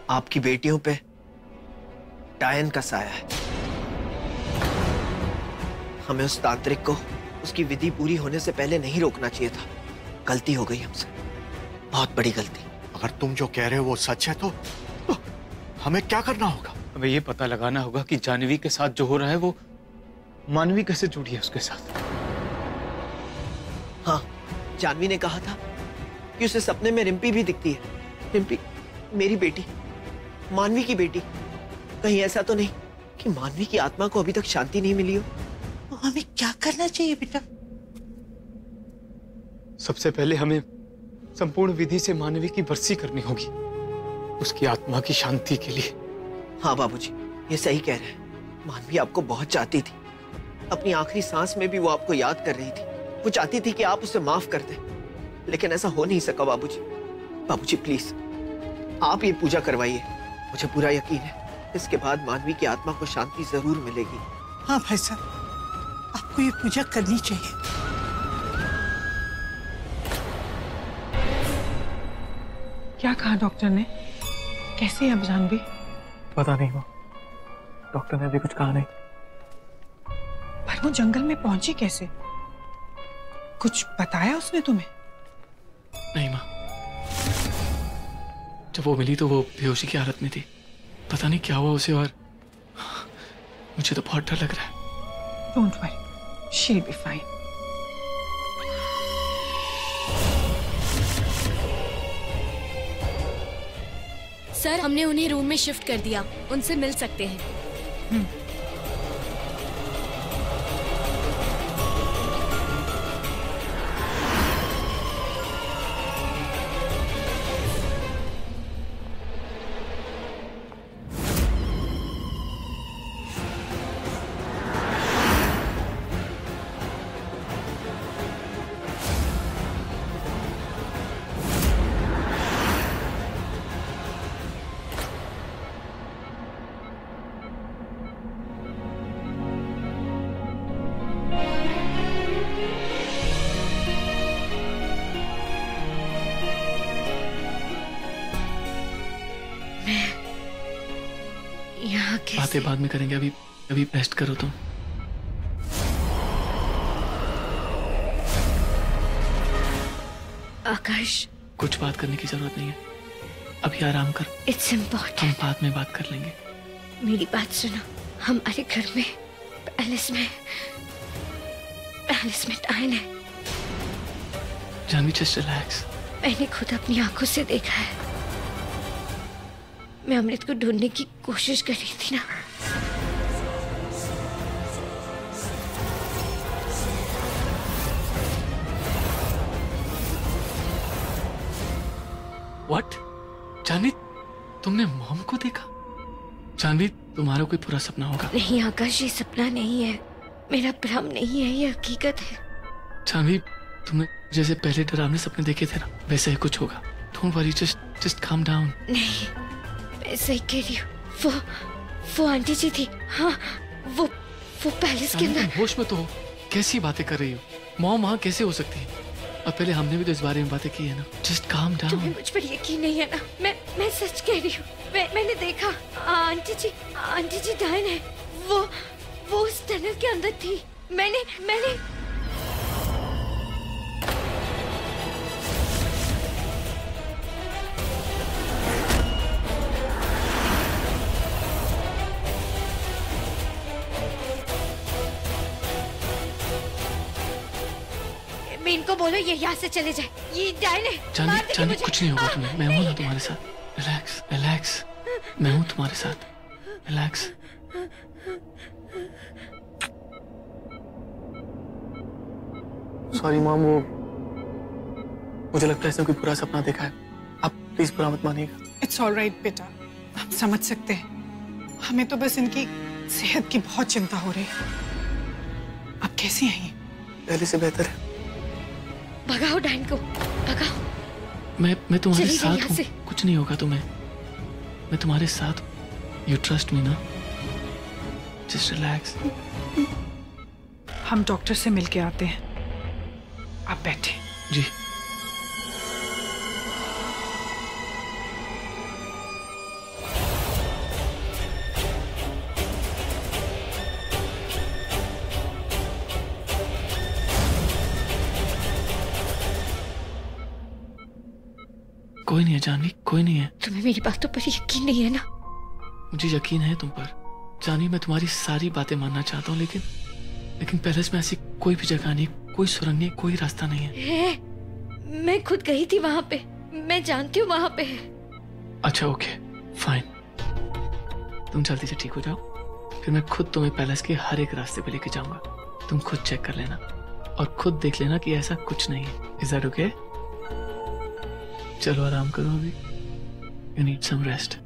आपकी बेटियों पे डायन का साया है। हमें उस तांत्रिक को उसकी विधि पूरी होने से पहले नहीं रोकना चाहिए था। गलती हो गई हमसे, बहुत बड़ी गलती। अगर तुम जो कह रहे हो वो सच है तो हमें क्या करना होगा? हमें ये पता लगाना होगा कि जानवी के साथ जो हो रहा है वो मानवी कैसे जुड़ी है उसके साथ। हाँ, जानवी ने कहा था कि उसे सपने में रिम्पी भी दिखती है। रिम्पी मेरी बेटी, मानवी की बेटी। कहीं ऐसा तो नहीं कि मानवी की आत्मा को अभी तक शांति नहीं मिली हो? तो हमें क्या करना चाहिए बेटा? सबसे पहले हमें संपूर्ण विधि से मानवी की बरसी करनी होगी, उसकी आत्मा की शांति के लिए। हाँ बाबूजी, ये सही कह रहे हैं। मानवी आपको बहुत चाहती थी। अपनी आखिरी सांस में भी वो आपको याद कर रही थी। वो चाहती थी कि आप उसे माफ कर दें, लेकिन ऐसा हो नहीं सका बाबूजी। बाबूजी प्लीज आप ये पूजा करवाइए। मुझे पूरा यकीन है इसके बाद मानवी की आत्मा को शांति जरूर मिलेगी। हाँ भाई साहब, आपको ये पूजा करनी चाहिए। क्या कहा डॉक्टर ने? कैसे है अब जानवी? पता नहीं माँ, डॉक्टर ने अभी कुछ कहा नहीं। पर वो जंगल में पहुंची कैसे? कुछ बताया उसने तुम्हें? नहीं माँ, जब वो मिली तो वो बेहोशी की हालत में थी। पता नहीं क्या हुआ उसे, और मुझे तो बहुत डर लग रहा है। Don't worry, she will be fine. Sir, हमने उन्हें रूम में शिफ्ट कर दिया, उनसे मिल सकते हैं। बातें बाद में करेंगे, अभी रेस्ट करो तुम। आकाश, कुछ बात करने की जरूरत नहीं है, अभी आराम कर। It's important. हम बाद में बात कर लेंगे। मेरी बात सुनो, हमारे घर में पैलेस में डायन है। Janhvi just relax. मैंने खुद अपनी आंखों से देखा है। मैं अमृत को ढूंढने की कोशिश कर रही थी ना। What? जानवी, तुमने मॉम को देखा? जानवी, तुम्हारा कोई पूरा सपना होगा। नहीं आकाश, ये सपना नहीं है, मेरा भ्रम नहीं है, ये हकीकत है। जानवी, तुमने जैसे पहले डरावने सपने देखे थे ना, वैसा ही कुछ होगा। Don't worry, just calm down। नहीं, मैं सही कह रही हूँ। वो आंटी जी थी। हाँ, वो पैलेस के अंदर। होश में तो हो, कैसी बातें कर रही हो? मॉम वहाँ कैसे हो सकती है? और पहले हमने भी तो इस बारे में बातें की है ना। Just calm down. तुम्हें मुझ पर यकीन नहीं है ना? मैं सच कह रही हूँ। मैंने देखा आंटी जी डायन है। वो उस टनल के अंदर थी। मैंने इनको बोलो ये यहाँ से चले जाए। ये डायन है। जानवी, कुछ नहीं होगा तुम्हें। मैं हूँ ना तुम्हारे साथ। रिलैक्स। मैं हूँ तुम्हारे साथ। रिलैक्स। सॉरी मॉम, वो मुझे लगता है इसने कोई बुरा सपना देखा है। आप प्लीज बुरा मत मानिएगा। इट्स ऑल राइट बेटा, हम समझ सकते हैं। हमें तो बस इनकी सेहत की बहुत चिंता हो रही है। आप कैसी हैं ये? पहले से बेहतर है। भगाओ डायन को, भगाओ। मैं तुम्हारे साथ हूँ, कुछ नहीं होगा तुम्हें। मैं तुम्हारे साथ हूँ। यू ट्रस्ट मी ना? Just relax. हम डॉक्टर से मिलके आते हैं, आप बैठे। जी। है जानवी, कोई नहीं है। तुम्हें मेरी बातों पर यकीन नहीं है ना? मुझे यकीन है तुम पर जानवी, मैं तुम्हारी सारी बातें मानना चाहता हूँ, लेकिन पैलेस में ऐसी कोई भी जगह नहीं, कोई सुरंग नहीं, कोई रास्ता नहीं है। मैं खुद गई थी वहां पे, मैं जानती हूँ वहां पे। अच्छा ओके फाइन, तुम जल्दी से ठीक हो जाओ, फिर मैं खुद तुम्हें पैलेस के हर एक रास्ते पे लेके जाऊंगा। तुम खुद चेक कर लेना और खुद देख लेना कि ऐसा कुछ नहीं है। Is that okay? चलो आराम करो अभी, you need some rest.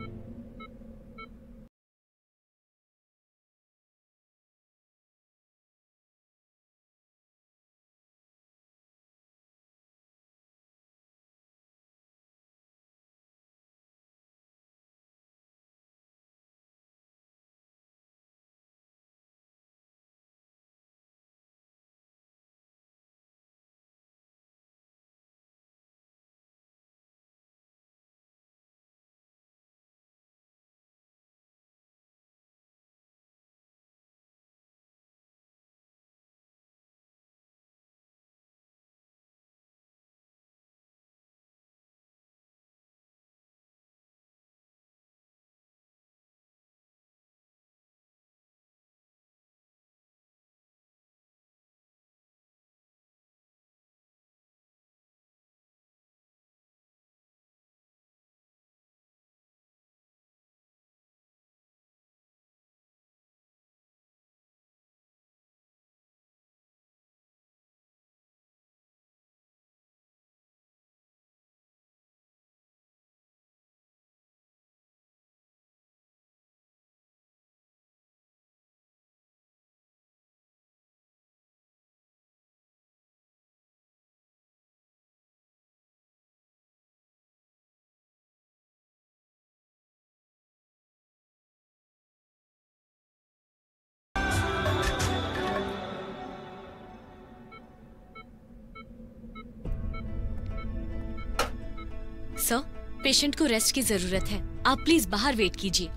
Sir, patient को रेस्ट की जरूरत है, आप प्लीज बाहर वेट कीजिए।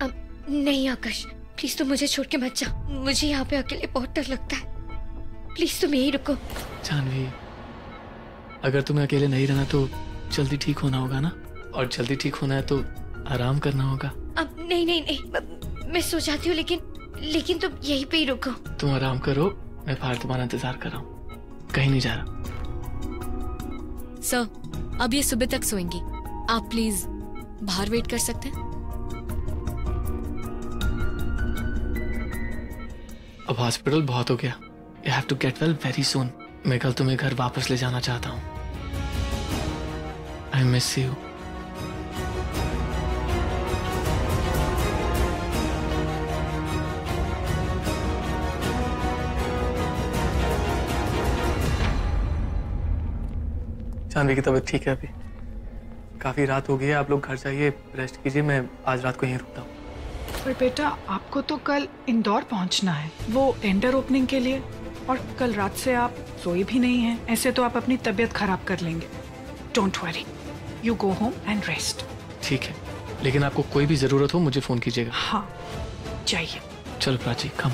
नहीं आकाश, प्लीज तुम मुझे छोड़ के मत जा, मुझे यहाँ पे अकेले बहुत डर लगता है। प्लीज तुम यहीं रुको। जानवी, अगर तुम्हें अकेले नहीं रहना तो जल्दी ठीक होना होगा ना, और जल्दी ठीक होना है तो आराम करना होगा। अब नहीं, मैं सो जाती हूँ, लेकिन तुम यहीं पे ही रुको। तुम आराम करो, मैं बाहर तुम्हारा इंतजार कर रहा हूँ, कहीं नहीं जा रहा। सर, अब ये सुबह तक सोएंगी, आप प्लीज बाहर वेट कर सकते हैं? अब हॉस्पिटल बहुत हो गया, you have to get well very soon. मैं कल तुम्हें घर वापस ले जाना चाहता हूँ। I miss you. जानवी की तबीयत ठीक है अभी, काफी रात हो गई है, आप लोग घर जाइए, रेस्ट कीजिए, मैं आज रात को यहीं रुकता हूँ। पर बेटा, आपको तो कल इंदौर पहुंचना है, वो टेंडर ओपनिंग के लिए, और कल रात से आप सोए भी नहीं हैं, ऐसे तो आप अपनी तबीयत खराब कर लेंगे। Don't worry, you go home and rest. ठीक है, लेकिन आपको कोई भी जरूरत हो मुझे फोन कीजिएगा। हाँ, जाइए। चलो प्राची, कम।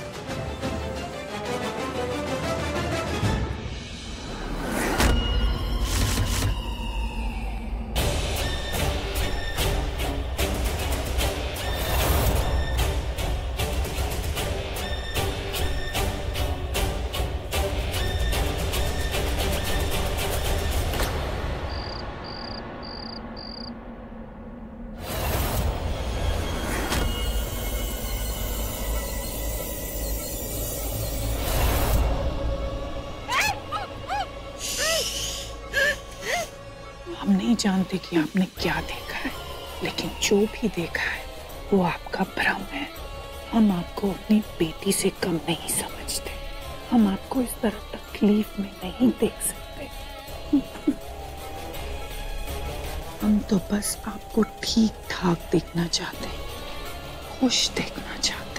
हम नहीं जानते कि आपने क्या देखा है, लेकिन जो भी देखा है वो आपका भ्रम है। हम आपको अपनी बेटी से कम नहीं समझते, हम आपको इस तरह तकलीफ में नहीं देख सकते। हम तो बस आपको ठीक ठाक देखना चाहते हैं, खुश देखना चाहते हैं।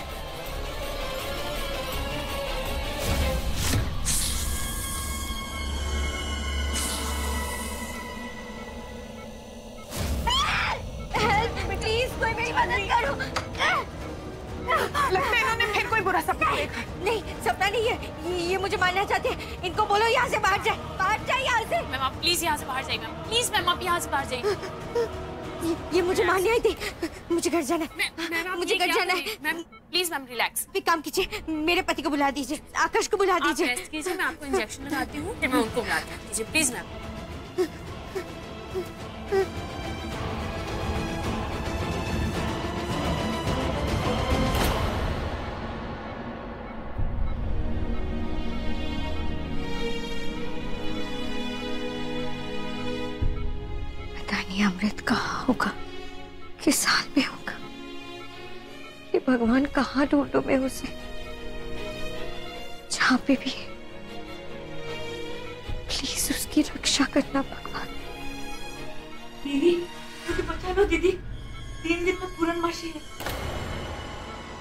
लगता है इन्होंने फिर कोई बुरा सपना देखा। नहीं, सपना नहीं है, ये मुझे मारना चाहते हैं। इनको बोलो यहाँ से बाहर जाए यहाँ से। मैम आप प्लीज यहाँ से बाहर जाइएगा, प्लीज मैम आप यहाँ से बाहर जाइए। ये मुझे मारने आई थी। मुझे घर जाना है, मुझे घर जाना है। Ma'am please ma'am relax. एक काम कीजिए, मेरे पति को बुला दीजिए, आकाश को बुला दीजिए। रेस्ट कीजिए, मैं आपको इंजेक्शन लगाती हूँ, फिर मैं उनको बुलाती हूँ। कीजिए प्लीज मैम। पता नहीं अमृत कहाँ होगा, किस हाल में होगा। ये भगवान कहाँ ढूंढूं मैं उसे, जहाँ पे भी है। प्लीज उसकी रक्षा करना भगवान। दीदी मुझे बचा लो दीदी, 3 दिन में पूर्णमासी है,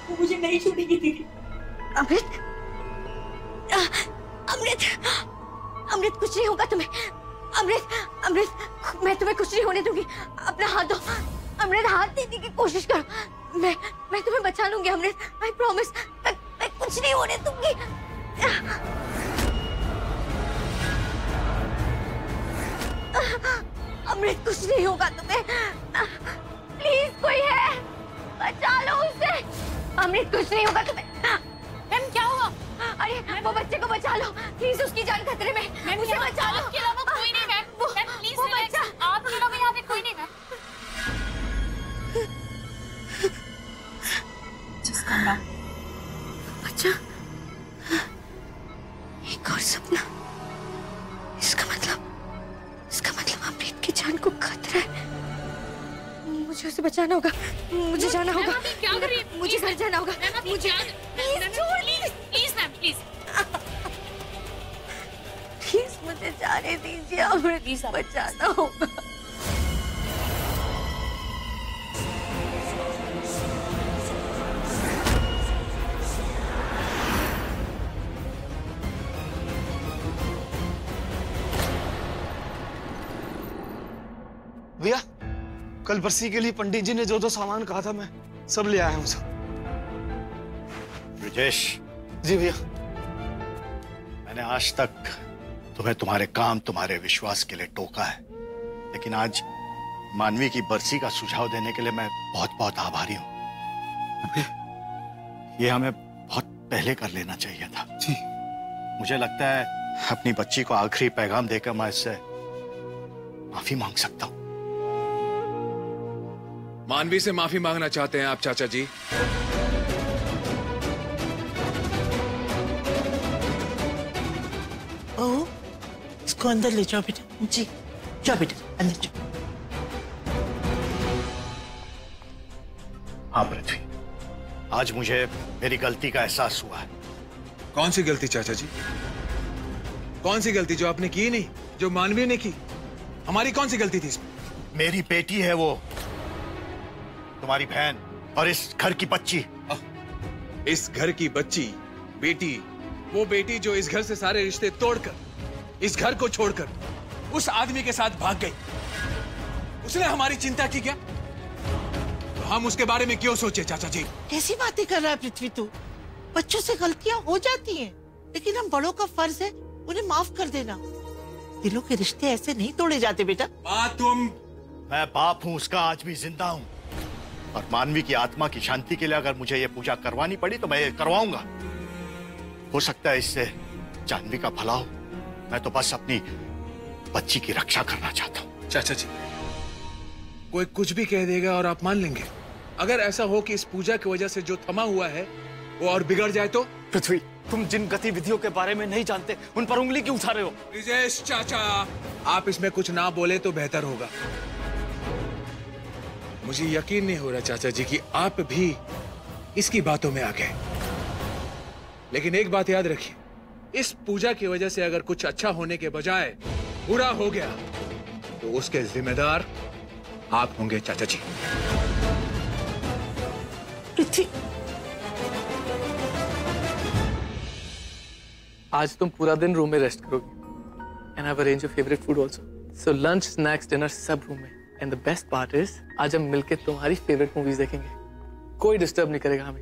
वो मुझे नहीं छोड़ेगी दीदी। अमृत, अमृत, अमृत कुछ नहीं होगा तुम्हें। अमृत, अमृत मैं तुम्हें कुछ नहीं होने दूंगी। अपना हाथ दो अमृत, हाथ देने की कोशिश करो। मैं तुम्हें बचा लूंगी अमृत, आई प्रॉमिस। मैं कुछ नहीं होने दूंगी। अमृत कुछ नहीं होगा तुम्हें, प्लीज कोई है, बचा लो उसे। अमृत कुछ नहीं होगा तुम्हें। मैम क्या हुआ? अरे वो बच्चे को बचा लो प्लीज, उसकी जान खतरे में। मैम उसे बचा लो। आपके अलावा कोई नहीं मैम। मैम प्लीज वो बच्चा, आपके अलावा यहाँ पे कोई नहीं मैम। Just calm down. बच्चा, एक और सपना। इसका मतलब अमृत की जान को खतरा है। मुझे उसे बचाना होगा, मुझे जाना होगा। क्या कर रही है? मुझे घर जाना होगा। मुझे प्लीज मैम प्लीज प्लीज मुझे जाने दीजिए। अमृत बचाना होगा। भैया कल बरसी के लिए पंडित जी ने जो सामान कहा था मैं सब ले आया हूँ सब। ब्रिजेश, जी भैया। मैंने आज तक तुम्हें तुम्हारे काम, तुम्हारे विश्वास के लिए टोका है, लेकिन आज मानवी की बरसी का सुझाव देने के लिए मैं बहुत बहुत आभारी हूँ। ये हमें बहुत पहले कर लेना चाहिए था। जी। मुझे लगता है अपनी बच्ची को आखिरी पैगाम देकर मैं इससे माफी मांग सकता हूँ। मानवी से माफी मांगना चाहते हैं आप चाचा जी? ओह, इसको अंदर ले जाओ बेटा। जी जाओ बेटा, अंदर जाओ। हाँ पृथ्वी, आज मुझे मेरी गलती का एहसास हुआ है। कौन सी गलती चाचा जी? कौन सी गलती जो आपने की नहीं, जो मानवी ने की? हमारी कौन सी गलती थी इसमें? मेरी बेटी है वो, तुम्हारी बहन, और इस घर की बच्ची। इस घर की बच्ची, बेटी, वो बेटी जो इस घर से सारे रिश्ते तोड़कर, इस घर को छोड़कर उस आदमी के साथ भाग गई। उसने हमारी चिंता की क्या? तो हम उसके बारे में क्यों सोचे चाचा जी? कैसी बातें कर रहा है पृथ्वी तू? बच्चों से गलतियां हो जाती हैं, लेकिन हम बड़ों का फर्ज है उन्हें माफ कर देना। दिलों के रिश्ते ऐसे नहीं तोड़े जाते बेटा। मैं बाप हूँ उसका, आज भी जिंदा हूँ, और मानवी की आत्मा की शांति के लिए अगर मुझे ये पूजा करवानी पड़ी तो मैं ये करवाऊंगा। हो सकता है इससे जानवी का भला हो। मैं तो बस अपनी बच्ची की रक्षा करना चाहता हूँ। चाचा जी, कोई कुछ भी कह देगा और आप मान लेंगे? अगर ऐसा हो कि इस पूजा की वजह से जो थमा हुआ है वो और बिगड़ जाए तो? पृथ्वी, तुम जिन गतिविधियों के बारे में नहीं जानते उन पर उंगली क्यों उठा रहे हो? ब्रिजेश चाचा, आप इसमें कुछ ना बोले तो बेहतर होगा। मुझे यकीन नहीं हो रहा चाचा जी कि आप भी इसकी बातों में आ गए। लेकिन एक बात याद रखिए, इस पूजा की वजह से अगर कुछ अच्छा होने के बजाय बुरा हो गया तो उसके जिम्मेदार आप होंगे चाचा जी। आज तुम पूरा दिन रूम में रेस्ट करोगे and I have arranged your favourite food also. So lunch, snacks, dinner सब रूम में। And the best part is आज हम मिलके तुम्हारी फेवरेट मूवीज देखेंगे। कोई डिस्टर्ब नहीं करेगा हमें।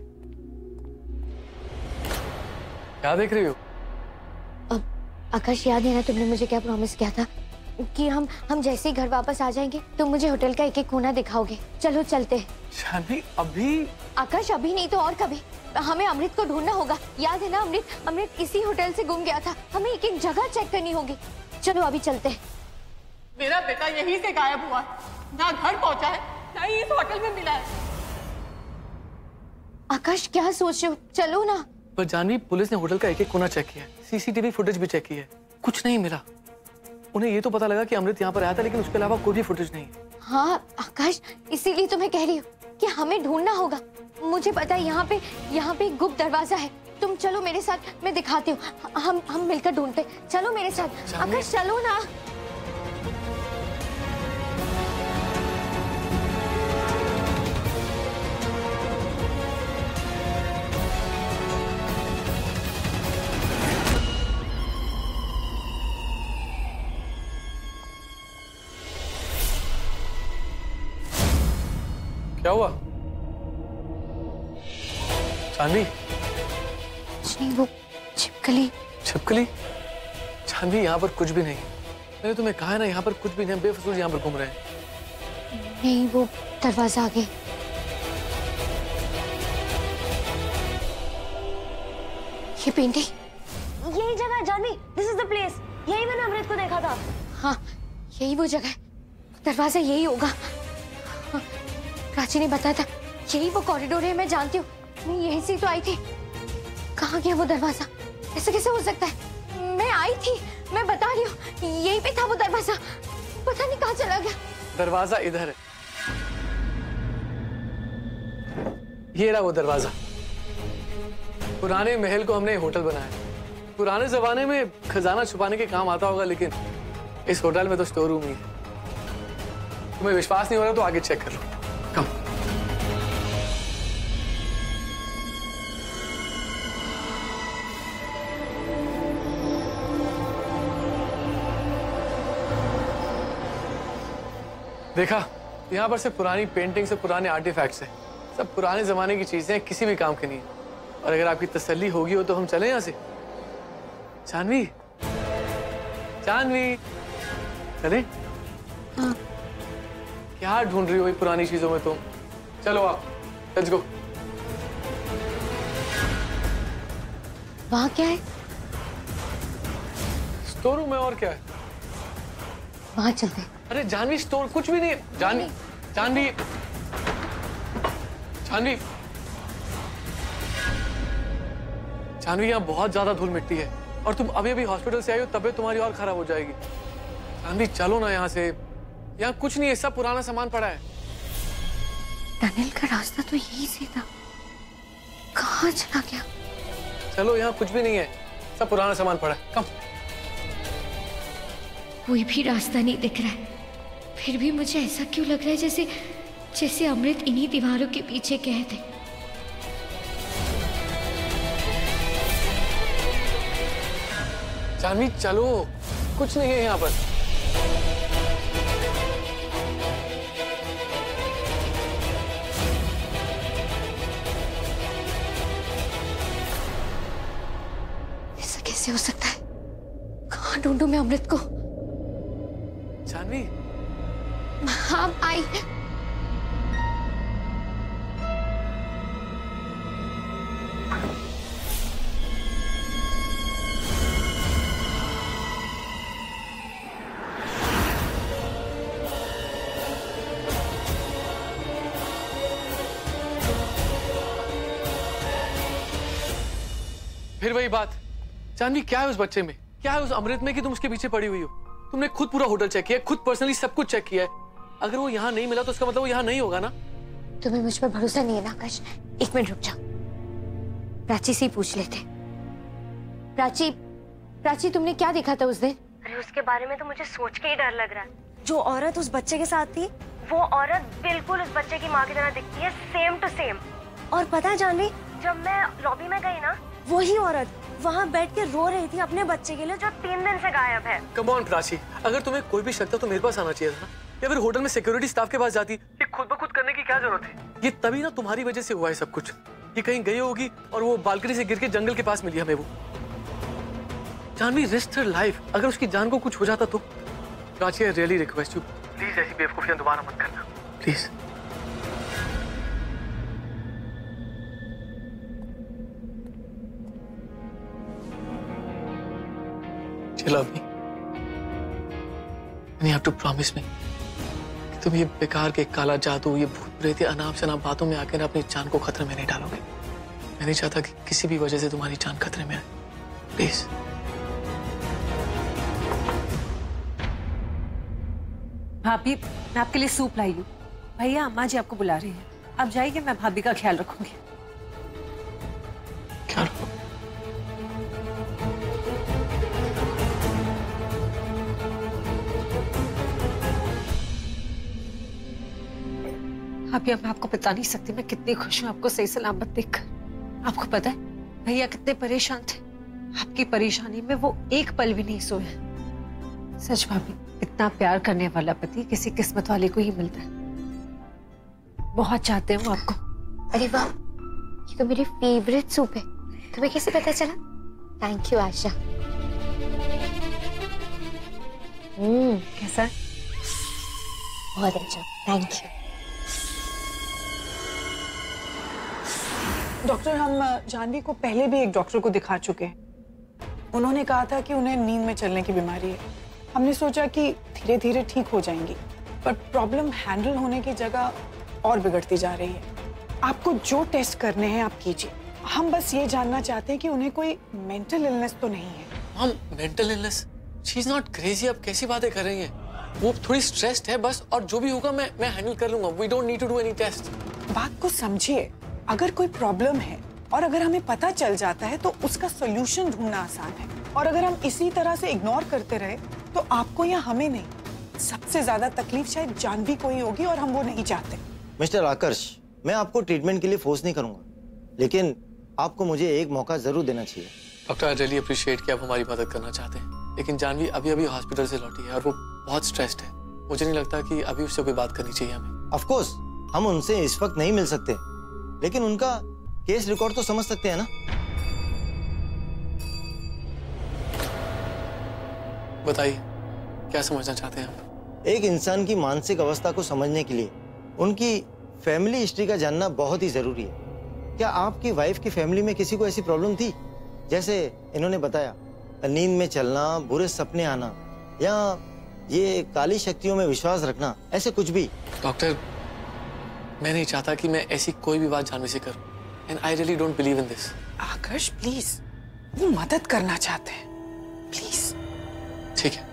क्या देख रही हो? आकाश, याद है ना तुमने मुझे क्या प्रॉमिस किया था? कि हम जैसे ही घर वापस आ जाएंगे तुम मुझे होटल का एक एक कोना दिखाओगे। चलो चलते हैं। जानवी अभी? आकाश अभी नहीं तो और कभी। हमें अमृत को ढूंढना होगा। याद है ना अमृत इसी होटल से गुम गया था। हमें एक एक जगह चेक करनी होगी। चलो अभी चलते हैं। मेरा बेटा यहीं से गायब हुआ, ना घर पहुंचा है ना ही इस होटल में मिला है। आकाश क्या सोच रहे हो? चलो ना। पर जानवी पुलिस ने होटल का एक एक कोना चेक किया है, सीसीटीवी फुटेज भी चेक की है, कुछ नहीं मिला। उन्हें ये तो पता लगा कि अमृत यहाँ पर आया था, लेकिन उसके अलावा कोई भी फुटेज नहीं है। हाँ आकाश, इसीलिए तो मैं कह रही हूँ कि हमें ढूंढना होगा। मुझे पता है यहाँ पे एक गुप्त दरवाजा है। तुम चलो मेरे साथ, मैं दिखाती हूँ। हम मिलकर ढूंढते। चलो मेरे साथ। आकाश चलो ना। क्या हुआ जानवी? नहीं, वो छिपकली। छिपकली? जानवी यहाँ पर कुछ भी नहीं। मैंने तुम्हें कहा है ना, यहाँ पर कुछ भी नहीं, बेफजूल यहाँ पर घूम रहे हैं। नहीं, वो दरवाजा आगे। ये पेंटिंग, यही जगह Janhvi, this is the place. यही मैंने अमृत को देखा था। हाँ यही वो जगह है, दरवाजा यही होगा। हाँ, प्राची ने बताया था यही वो कॉरिडोर है। मैं जानती हूँ, मैं यहीं से तो आई थी। कहाँ गया वो दरवाजा? ऐसा कैसे हो सकता है? मैं आई थी, मैं बता रही हूँ, यहीं पे था वो दरवाजा। पता नहीं कहाँ चला गया। दरवाजा इधर है, ये रहा वो दरवाजा। पुराने महल को हमने होटल बनाया। पुराने जमाने में खजाना छुपाने के काम आता होगा, लेकिन इस होटल में तो स्टोर रूम ही है। तुम्हें विश्वास नहीं हो रहा तो आगे चेक कर लो। कम। देखा, यहाँ पर से पुरानी पेंटिंग से पुराने आर्टिफैक्ट्स हैं। सब पुराने जमाने की चीजें हैं, किसी भी काम की नहीं है। और अगर आपकी तसल्ली होगी हो तो हम चले यहाँ से। जानवी, जानवी, चले? हाँ। क्या ढूंढ रही हो पुरानी चीजों में तुम? चलो आप, लेट्स गो। वहाँ क्या है? स्टोर रूम है, और क्या है? वहाँ चलते। अरे जानवी, स्टोर कुछ भी नहीं है। जानवी, जानवी, जानवी, जानवी, यहाँ बहुत ज्यादा धूल मिट्टी है और तुम अभी अभी हॉस्पिटल से आई हो, तबीयत तुम्हारी और खराब हो जाएगी। जानवी चलो ना यहाँ से, यहाँ कुछ नहीं है, सब पुराना सामान पड़ा है। टनल का रास्ता तो यही से था, कहाँ चला गया? चलो, यहाँ कुछ भी नहीं है, सब पुराना सामान पड़ा है। कम। कोई भी रास्ता नहीं दिख रहा है, फिर भी मुझे ऐसा क्यों लग रहा है जैसे अमृत इन्हीं दीवारों के पीछे कैद है। जानवी चलो, कुछ नहीं है यहाँ पर। ऐसा कैसे हो सकता है? कहाँ ढूंढूं मैं अमृत को? जानवी, हाँ आई। फिर वही बात। जानवी, क्या है उस बच्चे में, क्या है उस अमृत में कि तुम उसके पीछे पड़ी हुई हो? तुमने खुद पूरा होटल चेक किया, खुद पर्सनली सब कुछ चेक किया है। अगर वो यहाँ नहीं मिला तो उसका मतलब वो यहाँ नहीं होगा ना? तुम्हें मुझ पर भरोसा नहीं है ना आकाश? एक मिनट रुक जाओ, प्राची से ही पूछ लेते। प्राची, तुमने क्या देखा था उस दिन? अरे उसके बारे में तो मुझे सोच के ही डर लग रहा है। जो औरत उस बच्चे के साथ थी, वो औरत बिल्कुल उस बच्चे की माँ की तरह दिखती है, सेम टू सेम। और पता है जानवी, जब मैं लॉबी में गई ना, वही औरत वहाँ बैठ के रो रही थी अपने बच्चे के लिए, जो 3 दिन से गायब है। कम ऑन प्राची, अगर तुम्हें कोई भी शक था तो मेरे पास आना चाहिए था ना, या फिर होटल में सिक्योरिटी स्टाफ के पास जाती। ये खुद ब खुद करने की क्या जरूरत है? ये तभी ना तुम्हारी वजह से हुआ है सब कुछ। ये कहीं गई होगी और वो बालकनी से गिर के जंगल के पास मिली हमें वो। Janhvi, risk her life. अगर उसकी जान को कुछ हो जाता तो Prachi, I really request you, please ऐसी बेवकूफियां दोबारा मत करना, please. Love me, you have to promise me कि तुम ये बेकार के काला जादू, ये भूत प्रेत, अनाप शनाप बातों में आकर अपनी जान को खतरे में नहीं डालोगे। मैं नहीं चाहता कि किसी भी वजह से तुम्हारी जान खतरे में आए, प्लीज। भाभी, मैं आपके लिए सूप लाई हूँ। भैया, अम्मा जी आपको बुला रही हैं। आप जाइए, मैं भाभी का ख्याल रखूंगी। ख्याल रखो। भाभी, मैं आपको बता नहीं सकती मैं कितनी खुश हूँ आपको सही सलामत देखकर। आपको पता है भैया कितने परेशान थे, आपकी परेशानी में वो एक पल भी नहीं सोए। सच भाभी, इतना प्यार करने वाला पति किसी किस्मत वाले को ही मिलता है। बहुत चाहते हैं वो आपको। अरे वाह, ये तो मेरी फेवरेट सूप है। तुम्हें कैसे पता चला? थैंक यू आशा। कैसा है? बहुत अच्छा, थैंक यू। डॉक्टर, हम जानवी को पहले भी एक डॉक्टर को दिखा चुके हैं। उन्होंने कहा था कि उन्हें नींद में चलने की बीमारी है। हमने सोचा कि धीरे धीरे ठीक हो जाएंगी, पर प्रॉब्लम हैंडल होने की जगह और बिगड़ती जा रही है। आपको जो टेस्ट करने हैं आप कीजिए। हम बस ये जानना चाहते हैं कि उन्हें कोई मेंटल इलनेस तो नहीं है। हम mental illness? She is not crazy. आप कैसी बातें कर रही हैं? वो थोड़ी स्ट्रेस्ड है बस, और जो भी होगा मैं हैंडल कर लूंगा। We don't need to do any test. बात को समझिए, अगर कोई प्रॉब्लम है और अगर हमें पता चल जाता है तो उसका सोल्यूशन ढूंढना आसान है, और अगर हम इसी तरह से इग्नोर करते रहे तो आपको या हमें नहीं, सबसे ज्यादा तकलीफ शायद जानवी को ही होगी, और हम वो नहीं चाहते। मिस्टर आकर्ष, मैं आपको ट्रीटमेंट के लिए फोर्स नहीं करूंगा, लेकिन आपको मुझे एक मौका जरूर देना चाहिए। डॉक्टर, आई रियली अप्रिशिएट कि आप हमारी मदद करना चाहते हैं, लेकिन जानवी अभी अभी हॉस्पिटल से लौटी है और वो बहुत स्ट्रेस्ड है। मुझे नहीं लगता कि अभी उससे कोई बात करनी चाहिए हमें। ऑफ कोर्स हम उनसे इस वक्त नहीं मिल सकते, लेकिन उनका केस रिकॉर्ड तो समझ सकते हैं ना। बताइए, क्या समझना चाहते हैं आप? एक इंसान की मानसिक अवस्था को समझने के लिए उनकी फैमिली हिस्ट्री का जानना बहुत ही जरूरी है। क्या आपकी वाइफ की फैमिली में किसी को ऐसी प्रॉब्लम थी, जैसे इन्होंने बताया, नींद में चलना, बुरे सपने आना, या ये काली शक्तियों में विश्वास रखना, ऐसे कुछ भी? डॉक्टर, मैं नहीं चाहता कि मैं ऐसी कोई भी बात जानवी से करूं, and I really don't believe in this. Aakarsh please, वो मदद करना चाहते हैं, प्लीज। ठीक है,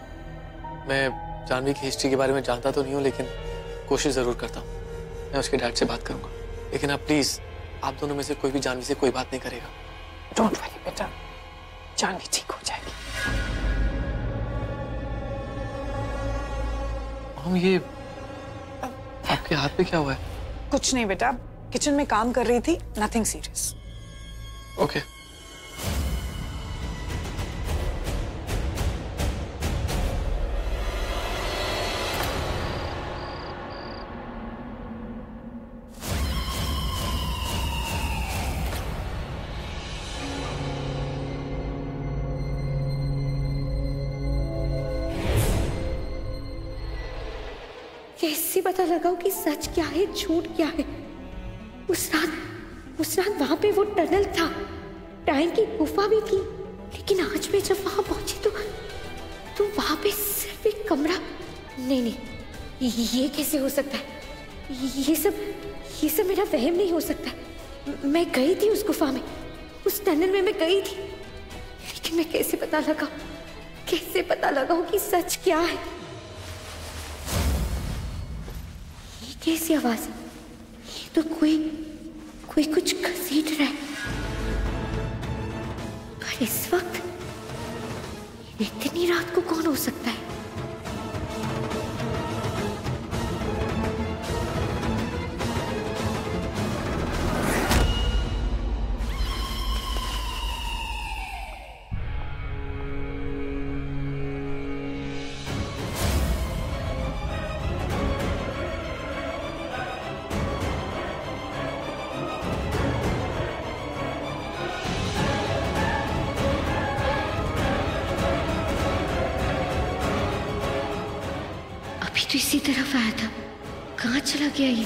मैं जानवी की हिस्ट्री के बारे में जानता तो नहीं हूँ, लेकिन कोशिश जरूर करता हूँ। मैं उसके डैड से बात करूंगा, लेकिन आप प्लीज, आप दोनों में से कोई भी जानवी से कोई बात नहीं करेगा। डोंट वरी बेटा, जानवी ठीक हो जाएगी। हम ये आपके हाथ पे क्या हुआ है? कुछ नहीं बेटा, किचन में काम कर रही थी, नथिंग सीरियस। ओके। कैसे पता लगाओ कि सच क्या है झूठ क्या है? उस रात वहां पे वो टनल था, टाइम की गुफा भी थी, लेकिन आज मैं जब वहां पहुंची तो वहां पे सिर्फ एक कमरा। नहीं, ये कैसे हो सकता है? ये सब मेरा वहम नहीं हो सकता। मैं गई थी उस गुफा में, उस टनल में मैं गई थी, लेकिन मैं कैसे पता लगाऊं कि सच क्या है? कैसी आवाज है? ये तो कोई कुछ घसीट रहा है। पर इस वक्त इतनी रात को कौन हो सकता है? तो इसी तरफ आया था, कहाँ चला गया ये?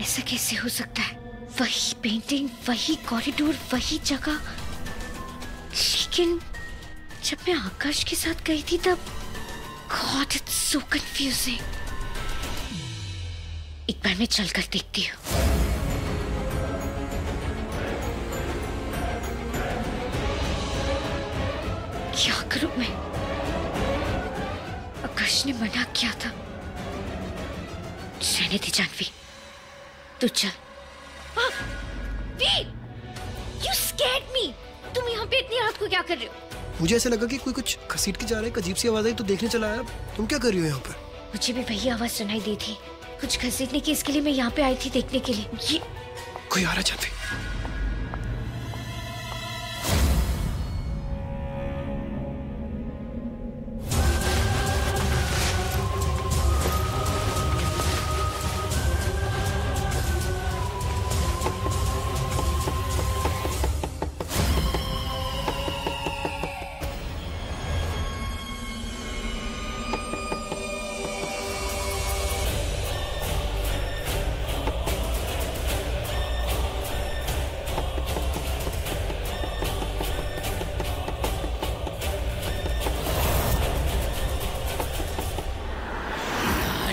ऐसा कैसे हो सकता है? वही पेंटिंग, वही कॉरिडोर, वही जगह, लेकिन जब मैं आकाश के साथ गई थी तब God, it's so confusing. एक बार मैं चलकर देखती हूँ। क्या करूं मैं? आकाश ने मना किया था। रहने दे जानवी, तू चल। वीर, you scared me. तुम यहाँ पे इतनी रात को क्या कर रहे हो? मुझे ऐसा लगा कि कोई कुछ घसीट के जा रहा है, अजीब सी आवाज आई तो देखने चला आया। तुम क्या कर रही हो यहाँ पर? मुझे भी वही आवाज सुनाई दी थी, कुछ घसीटने की, इसके लिए मैं यहाँ पे आई थी देखने के लिए। ये कोई आ रहा जानवी।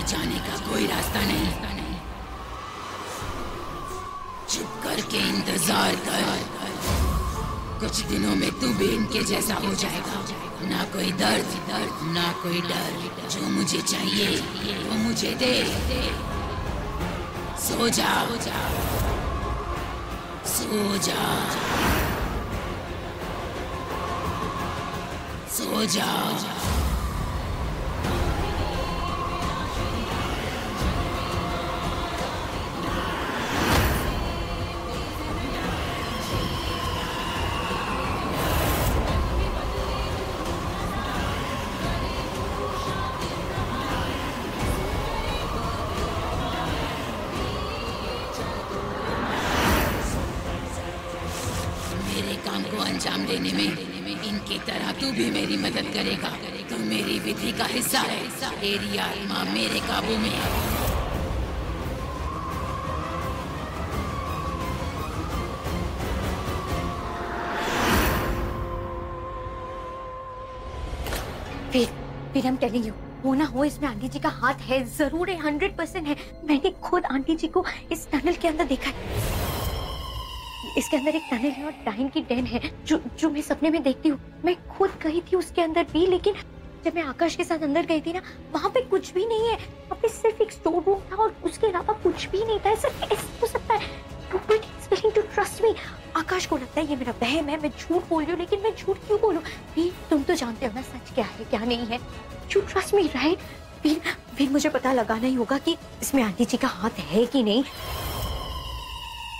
जाने का कोई रास्ता नहीं। चुप करके इंतजार कर, कुछ दिनों में तू भी इनके जैसा हो जाएगा। ना कोई दर्द, ना कोई डर। जो मुझे चाहिए वो मुझे दे। सो जा, सो जा, सो जा। अंजाम देने में इनकी तरह तू भी मेरी मदद करेगा। तू मेरी विधि का हिस्सा है, तेरी आत्मा मेरे काबू में है। फिर I'm telling you, हो ना हो इसमें आंटी जी का हाथ है, जरूर है, 100% है। मैंने खुद आंटी जी को इस टनल के अंदर देखा है। इसके अंदर एक टनल है और डाइन की डेन है जो मैं सपने में देखती हूँ। मैं खुद गई थी उसके अंदर भी, लेकिन जब मैं आकाश के साथ अंदर गई थी ना, वहाँ पे कुछ भी नहीं है। वहाँ पे सिर्फ एक स्टोर रूम था और उसके अलावा कुछ भी नहीं था। ऐसा कैसे हो सकता है? Nobody is willing to trust me. आकाश को लगता है ये मेरा वहम है, मैं झूठ बोल रही हूँ, लेकिन मैं झूठ क्यों बोलूँ? तुम तो जानते हो ना सच क्या है क्या नहीं है। You trust me, right? फिर मुझे पता लगाना ही होगा कि इसमें आंटी जी का हाथ है कि नहीं,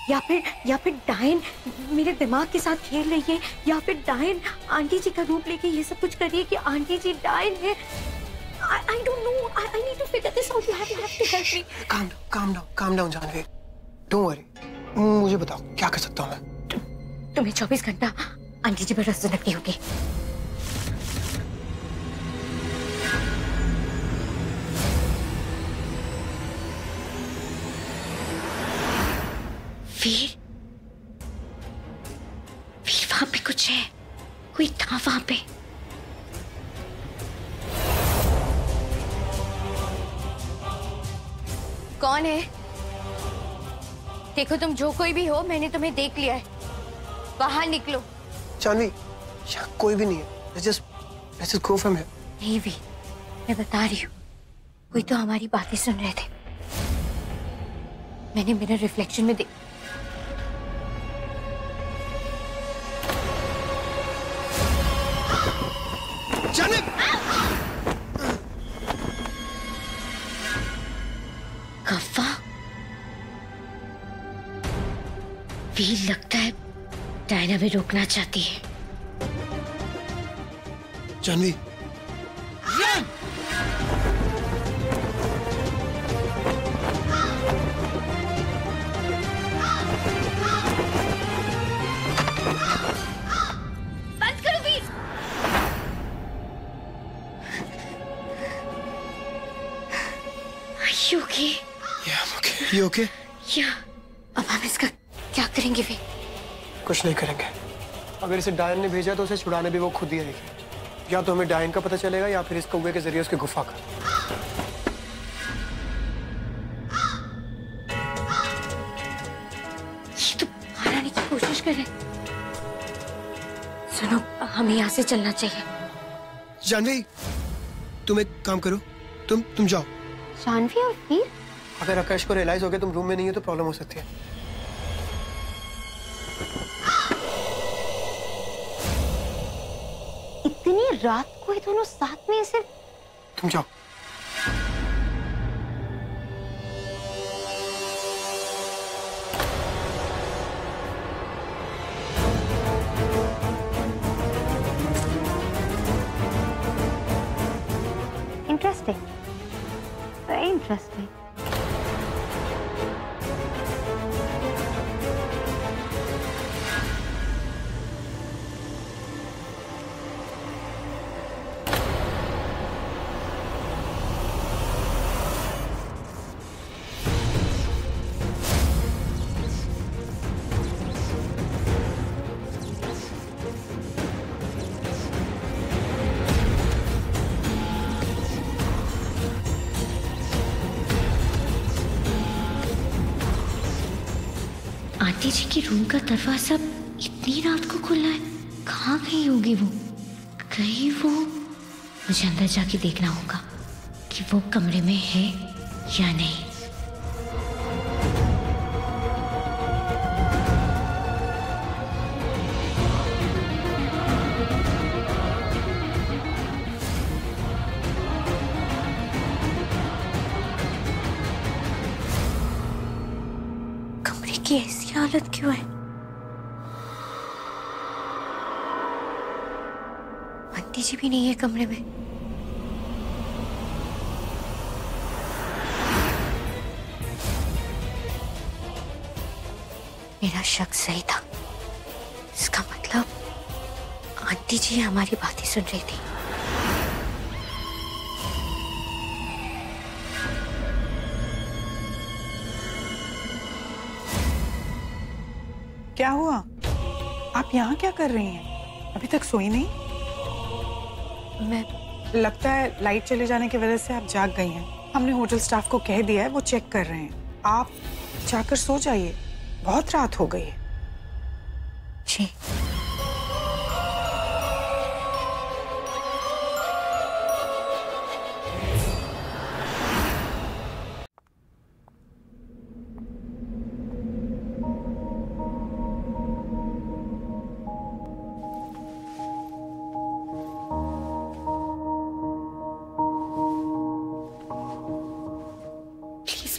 या फिर डायन मेरे दिमाग के साथ खेल रही है, या फिर डायन आंटी जी का रूप लेके ये सब कुछ कर रही है कि आंटी जी डायन है। I don't know. I need to figure this out. You have to help me. Calm down, Janvi. Don't worry. मुझे बताओ क्या कर सकता हूँ मैं? तुम्हें 24 घंटा आंटी जी पर नजर रखनी होगी। वीर वहां पे कुछ है, कोई था वहां पे। कौन है? देखो तुम जो कोई भी हो, मैंने तुम्हें देख लिया है, बाहर निकलो। जानवी, यहाँ कोई भी नहीं है। Let's just go from here. नहीं वीर, मैं बता रही हूँ, कोई तो हमारी बातें सुन रहे थे। मैंने मेरे रिफ्लेक्शन में कव्वा, वीर लगता है डायना भी रोकना चाहती है। जानवी, ये ओके? या अब हम इसका क्या करेंगे वे? कुछ नहीं करेंगे। अगर इसे डायन ने भेजा तो उसे छुड़ाने भी वो खुद ही आएगी। या तो हमें डायन का पता चलेगा या फिर इस कौवे के जरिए उसकी गुफा का। ये तो बाहर आने की कोशिश कर रहे हैं। सुनो, हमें यहाँ से चलना चाहिए। जानवी, तुम एक काम करो, तुम जाओ। जानवी और फिर? अगर आकाश को रियलाइज हो गया तुम रूम में नहीं हो तो प्रॉब्लम हो सकती है। इतनी रात को ये दोनों साथ में ऐसे? तुम जाओ। Interesting, very interesting. आंटी जी की रूम का दरवाजा इतनी रात को खुला है। कहाँ गई होगी वो? कहीं वो, मुझे अंदर जाके देखना होगा कि वो कमरे में है या नहीं। की ऐसी हालत क्यों है? आंटी जी भी नहीं है कमरे में। मेरा शक सही था। इसका मतलब आंटी जी हमारी बातें सुन रही थी। क्या हुआ? आप यहाँ क्या कर रही हैं? अभी तक सोई नहीं? लगता है लाइट चले जाने की वजह से आप जाग गई हैं। हमने होटल स्टाफ को कह दिया है, वो चेक कर रहे हैं। आप जाकर सो जाइए, बहुत रात हो गई है। जी।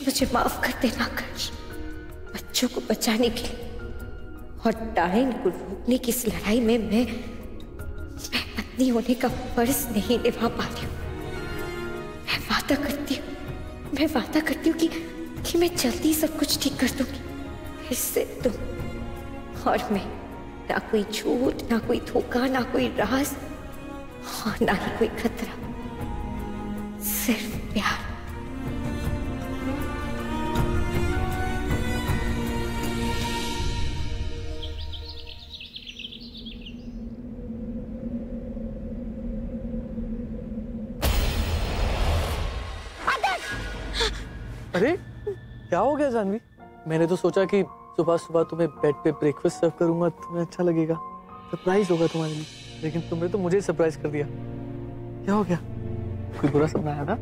मुझे माफ कर देना आकाश। बच्चों को बचाने के लिए और डायन को रोकने की इस लड़ाई में मैं पत्नी होने का फर्ज नहीं निभा पा रही हूँ। मैं वादा करती हूँ कि मैं जल्दी सब कुछ ठीक कर दूंगी। इससे तुम और मैं, ना कोई झूठ, ना कोई धोखा, ना कोई राज और ना ही कोई खतरा, सिर्फ प्यार। अरे क्या हो गया जानवी? मैंने तो सोचा कि सुबह सुबह तुम्हें बेड पे ब्रेकफास्ट सर्व करूंगा, तुम्हें अच्छा लगेगा, सरप्राइज होगा तुम्हारे लिए। लेकिन तुमने तो मुझे सरप्राइज कर दिया। क्या हो गया? कोई बुरा सपना आया था?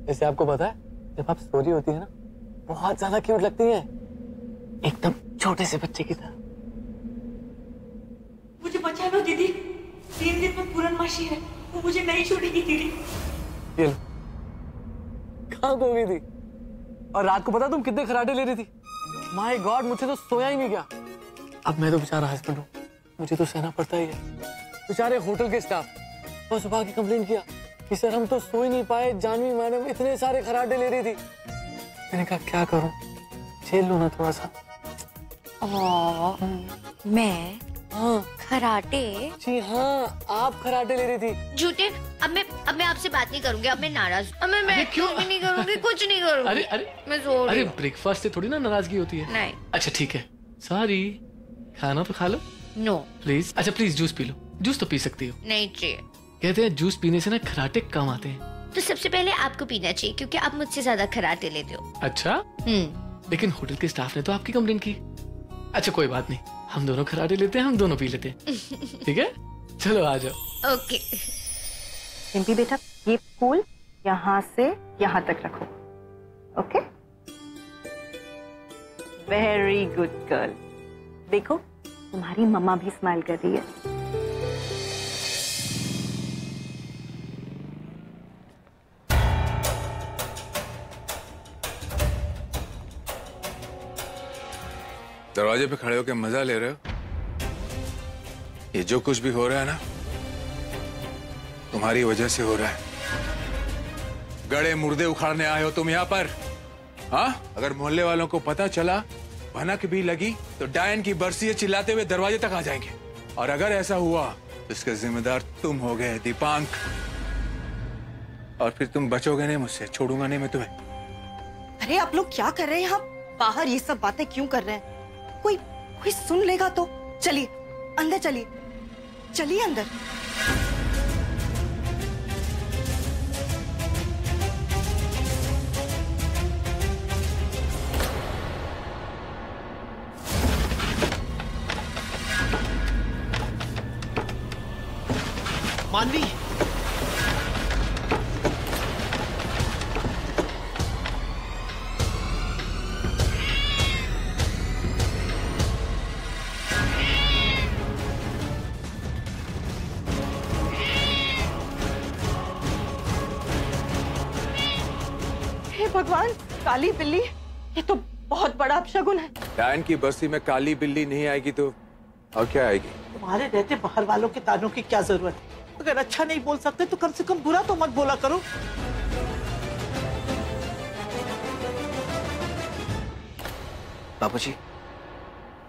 जैसे आपको पता है, जब आप सो रही होती है ना, बहुत ज्यादा क्यूट लगती है, एकदम छोटे से बच्चे की तरह। मुझे बचा लो दीदी, 3 दिन में पूर्णमासी है, वो मुझे नहीं छोड़ेगी दीदी। ये लो, कहाँ खो गई थी? और रात को पता तुम कितने खराटे ले रही थी? माय गॉड, मुझे तो सोया ही नहीं गया। अब मैं तो बेचारा हस्बैंड हूँ, मुझे तो सहना पड़ता ही है। बेचारे होटल के स्टाफ और सुबह की कंप्लेंट किया कि सर हम तो सो ही नहीं पाए, जानवी मैडम इतने सारे खराटे ले रही थी। मैंने कहा क्या करूं, झेल लो ना थोड़ा सा। मैं हाँ कराटे? जी हाँ, आप कराटे ले रही थी। झूठे। अब मैं आपसे बात नहीं करूंगी, अब मैं नाराज। अब मैं क्यों भी नहीं करूंगी, कुछ नहीं करूंगी। अरे मैं सो रही हूँ। ब्रेकफास्ट से थोड़ी ना नाराजगी होती है। नहीं। अच्छा ठीक है, सॉरी। खाना तो खा लो। No please. अच्छा प्लीज जूस पी लो, जूस तो पी सकती हो। नहीं चाहिए। कहते हैं जूस पीने से ना खराटे कम आते हैं। तो सबसे पहले आपको पीना चाहिए क्योंकि आप मुझसे ज्यादा खराटे लेते हो। अच्छा। लेकिन होटल के स्टाफ ने तो आपकी कंप्लेंट की। अच्छा कोई बात नहीं, हम दोनों खराटे लेते हैं, हम दोनों पी लेते हैं। ठीक है, चलो आ जाओ। ओके। रिम्पी बेटा, ये फूल यहाँ से यहाँ तक रखो। Okay, very good girl. देखो तुम्हारी मम्मा भी स्माइल कर रही है। दरवाजे पे खड़े होकर मजा ले रहे हो? ये जो कुछ भी हो रहा है ना, तुम्हारी वजह से हो रहा है। गड़े मुर्दे उखाड़ने आए हो तुम यहाँ पर। हाँ, अगर मोहल्ले वालों को पता चला, भनक भी लगी, तो डायन की बरसी चिल्लाते हुए दरवाजे तक आ जाएंगे। और अगर ऐसा हुआ तो इसका जिम्मेदार तुम हो गए दीपांक। और फिर तुम बचोगे नहीं मुझसे, छोड़ूंगा नहीं मैं तुम्हें। अरे आप लोग क्या कर रहे हैं यहाँ? बाहर ये सब बातें क्यों कर रहे हैं? कोई सुन लेगा तो। चलिए अंदर, चलिए चलिए अंदर। मानवी, भगवान, काली बिल्ली, ये तो बहुत बड़ा अपशगुन है। डायन की बस्ती में काली बिल्ली नहीं आएगी तो और क्या आएगी? तुम्हारे रहते बाहर वालों के तानों की क्या जरूरत है? अगर अच्छा नहीं बोल सकते तो कम से कम बुरा तो मत बोला करो। बाबूजी,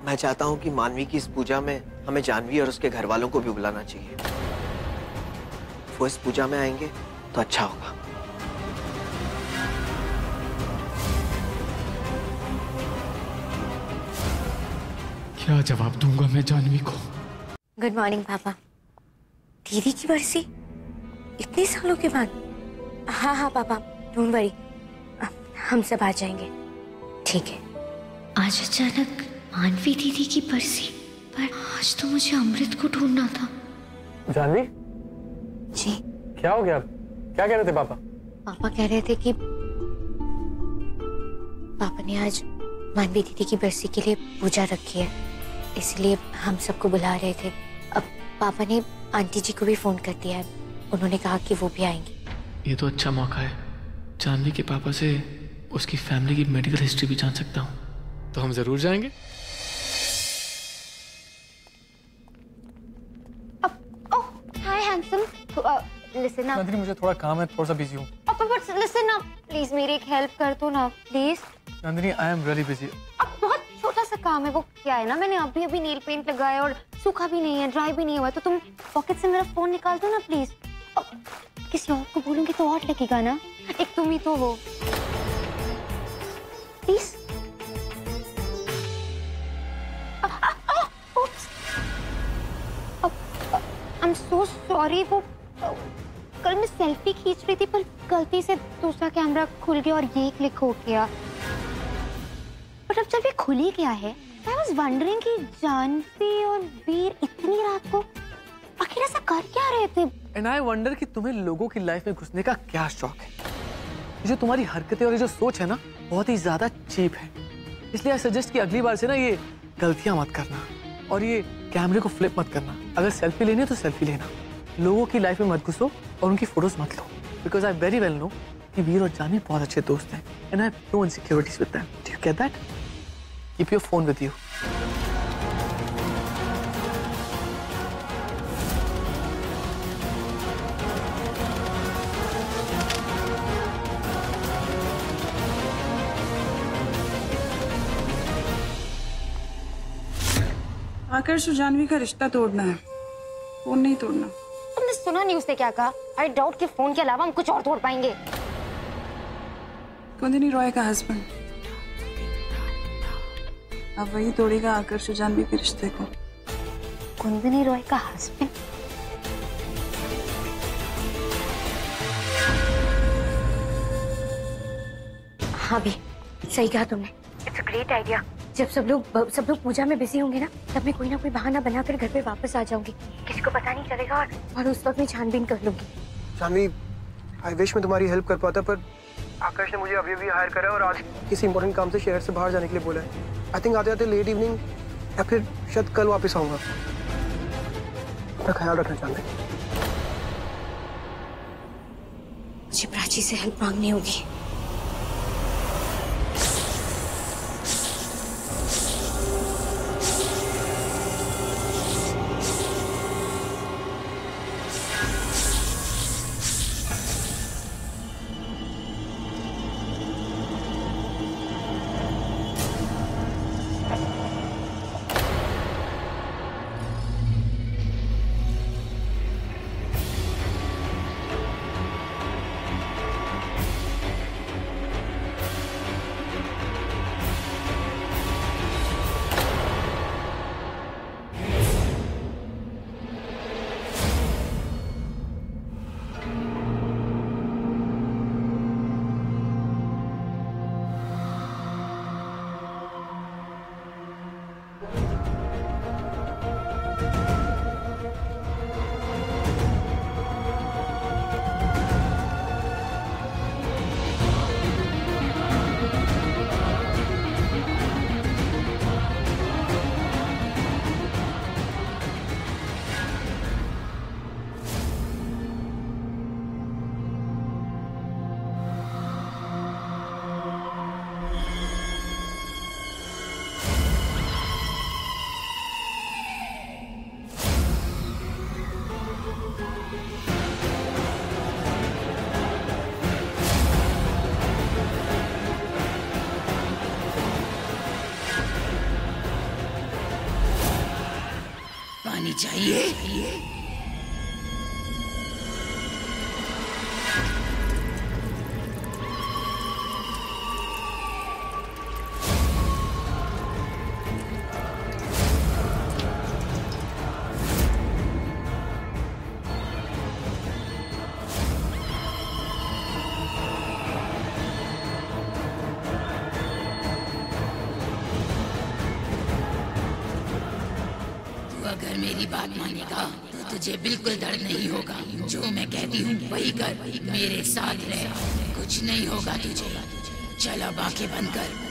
मैं चाहता हूँ कि मानवी की इस पूजा में हमें जानवी और उसके घर वालों को भी बुलाना चाहिए। वो इस पूजा में आएंगे तो अच्छा होगा। क्या जवाब दूंगा मैं जानवी को? गुड मॉर्निंग पापा। दीदी की बरसी इतने सालों के बाद? हाँ हाँ पापा, डोंट वरी, हम सब आ जाएंगे। ठीक है। आज अचानक मानवी दीदी की बरसी, पर आज तो मुझे अमृत को ढूंढना था। जानवी जी क्या हो गया? क्या कह रहे थे पापा? पापा कह रहे थे कि पापा ने आज मानवी दीदी की बरसी के लिए पूजा रखी है, इसलिए हम सबको बुला रहे थे। अब पापा ने आंटी जी को भी फोन कर दिया है, उन्होंने कहा कि वो भी आएंगे। ये तो अच्छा मौका है, जानवी के पापा से उसकी फैमिली की मेडिकल हिस्ट्री भी जान सकता हूँ, तो हम जरूर जाएंगे। हाय हैंडसम, लिसन अप। मुझे थोड़ा काम है, थोड़ा सा बिजी हूँ। लिसन अप प्लीज, मेरी एक हेल्प कर दो ना please. Nandini, I am really busy. अब बहुत छोटा सा काम है, वो क्या है ना, मैंने अभी नेल पेंट लगाया और सूखा भी नहीं है, ड्राई भी नहीं हुआ, तो तुम पॉकेट से मेरा फोन निकाल दो ना प्लीज। किसी और को बोलूंगी तो और लगेगा ना, एक तुम ही तो हो, please. I am so sorry, वो कल मैं सेल्फी खींच रही थी पर गलती से दूसरा कैमरा खुल गया और ये क्लिक हो गया। पर अब जब ये खुल ही गया है, I was wondering कि जानवी और वीर इतनी रात को आखिर ऐसा कर क्या रहे थे? एंड आई वंडर कि तुम्हें लोगों की लाइफ में घुसने का क्या शौक है। ये जो तुम्हारी हरकतें और ये जो सोच है ना, बहुत ही ज्यादा चीप है। इसलिए आई सजेस्ट कि अगली बार से ना ये गलतियां मत करना और ये कैमरे को फ्लिप मत करना। अगर सेल्फी लेनी है तो सेल्फी लेना, लोगों की लाइफ में मत घुसो और उनकी फोटोज मत लो, because I very well know कि वीर और जानवी बहुत अच्छे दोस्त हैं and I have no insecurities with them. Do you get that? Keep your phone with you. Akarsh और जानवी का रिश्ता तोड़ना है, फोन नहीं तोड़ना। तुमने सुना नहीं उसने क्या कहा? आई डाउट कि फोन के अलावा हम कुछ और तोड़ पाएंगे। कुंदनी रॉय का हस्बैंड, अब वही तोड़ेगा आकर्ष और जानवी के रिश्ते को। कुंदनी रॉय का हस्बैंड? हाँ भी सही कहा तुमने। It's a great idea. जब सब लोग पूजा में बिजी होंगे ना, तब मैं कोई ना कोई बहाना बनाकर घर पे वापस आ जाऊंगी। किसी को पता नहीं चलेगा और उस वक्त मैं छानबीन कर लूंगी। जानवी, आई विश मैं तुम्हारी हेल्प कर पाता, पर आकाश ने मुझे अभी अभी हायर करा और आज किसी इंपॉर्टेंट काम से शहर से बाहर जाने के लिए बोला है। आई थिंक आते आते लेट इवनिंग या फिर शायद कल वापस आऊंगा। अपना ख्याल रखना चाहते। मुझे प्राची से हेल्प मांगनी होगी। पानी चाहिए? अगर मेरी बात मानेगा तो तुझे बिल्कुल डर नहीं होगा। जो मैं कहती हूँ वही कर, मेरे साथ रह, कुछ नहीं होगा तुझे। चल अब आंखें बंद कर।